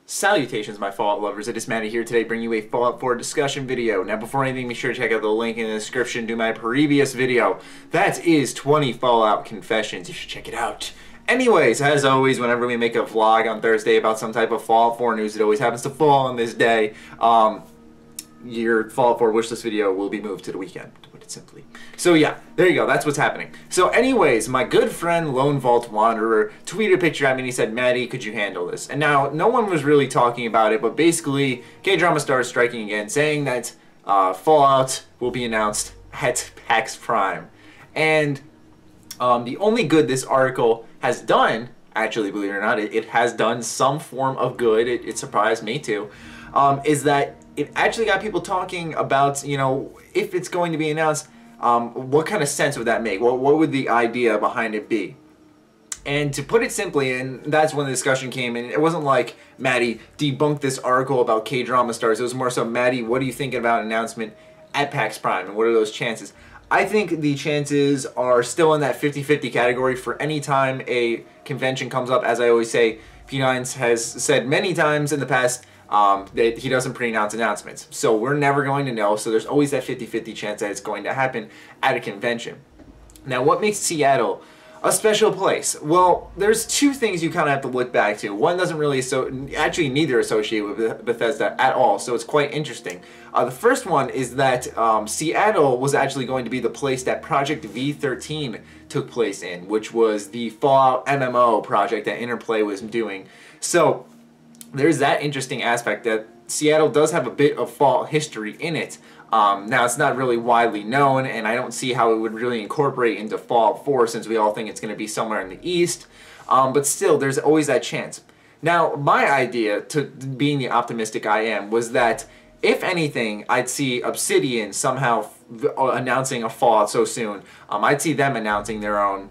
Salutations, my Fallout lovers. It is Matty here today, bringing you a Fallout 4 discussion video. Now, before anything, be sure to check out the link in the description to my previous video. That is 20 Fallout confessions. You should check it out. Anyways, as always, whenever we make a vlog on Thursday about some type of Fallout 4 news, it always happens to fall on this day. Your Fallout 4 wishlist video will be moved to the weekend, to put it simply. So yeah, there you go, that's what's happening. So anyways, my good friend Lone Vault Wanderer tweeted a picture at me and he said, "Matty, could you handle this?" And now, no one was really talking about it, but basically, KDramaStars striking again, saying that Fallout will be announced at PAX Prime. And the only good this article has done, actually, believe it or not, it has done some form of good, it surprised me too, is that it actually got people talking about, you know, if it's going to be announced, what kind of sense would that make? What would the idea behind it be? And to put it simply, and that's when the discussion came in, it wasn't like, Matty, debunk this article about KDramaStars. It was more so, Matty, what are you thinking about an announcement at PAX Prime, and what are those chances? I think the chances are still in that 50-50 category for any time a convention comes up. As I always say, P9 has said many times in the past, that he doesn't pre-announce announcements. So we're never going to know, so there's always that 50-50 chance that it's going to happen at a convention. Now, what makes Seattle a special place? Well, there's two things you kind of have to look back to. One doesn't really, actually neither associate with Bethesda at all, so it's quite interesting. The first one is that Seattle was actually going to be the place that Project V13 took place in, which was the Fallout MMO project that Interplay was doing. So there's that interesting aspect that Seattle does have a bit of Fallout history in it. Now, it's not really widely known, and I don't see how it would really incorporate into Fallout 4 since we all think it's going to be somewhere in the east. But still, there's always that chance. Now, my idea, to being the optimistic I am, was that if anything, I'd see Obsidian somehow announcing a Fallout so soon. I'd see them announcing their own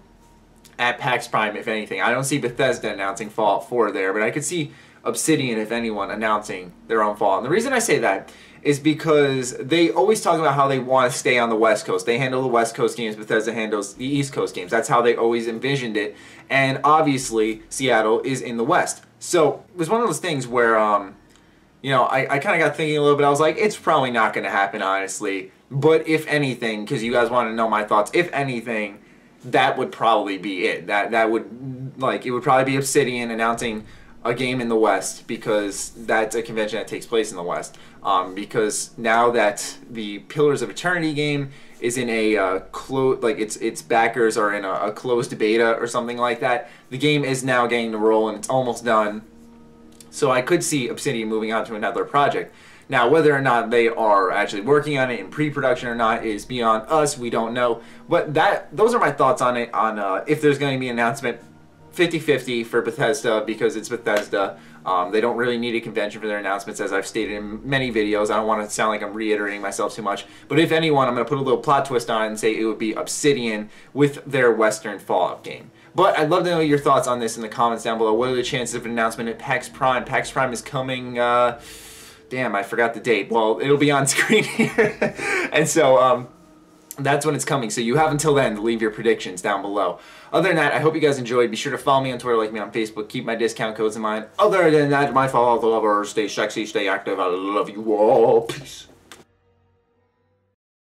at PAX Prime, if anything. I don't see Bethesda announcing Fallout 4 there, but I could see Obsidian, if anyone, announcing their own Fallout. And the reason I say that is because they always talk about how they want to stay on the West Coast. They handle the West Coast games, Bethesda handles the East Coast games. That's how they always envisioned it. And obviously, Seattle is in the West. So it was one of those things where, you know, I kind of got thinking a little bit. I was like, it's probably not going to happen, honestly. But if anything, because you guys want to know my thoughts, if anything, that would probably be it. That would, like, it would probably be Obsidian announcing a game in the West, because that's a convention that takes place in the West. Because now that the Pillars of Eternity game is in a its backers are in a closed beta or something like that, the game is now getting to roll and it's almost done. So I could see Obsidian moving on to another project. Now, whether or not they are actually working on it in pre-production or not is beyond us. We don't know. But those are my thoughts on it. On if there's going to be an announcement. 50-50 for Bethesda, because it's Bethesda. They don't really need a convention for their announcements, as I've stated in many videos. I don't want to sound like I'm reiterating myself too much. But if anyone, I'm going to put a little plot twist on it and say it would be Obsidian with their Western Fallout game. But I'd love to know your thoughts on this in the comments down below. What are the chances of an announcement at PAX Prime? PAX Prime is coming, damn, I forgot the date. Well, it'll be on screen here. And so, that's when it's coming, so you have until then to leave your predictions down below. Other than that, I hope you guys enjoyed. Be sure to follow me on Twitter, like me on Facebook. Keep my discount codes in mind. Other than that, my Fallout lovers, stay sexy, stay active. I love you all. Peace.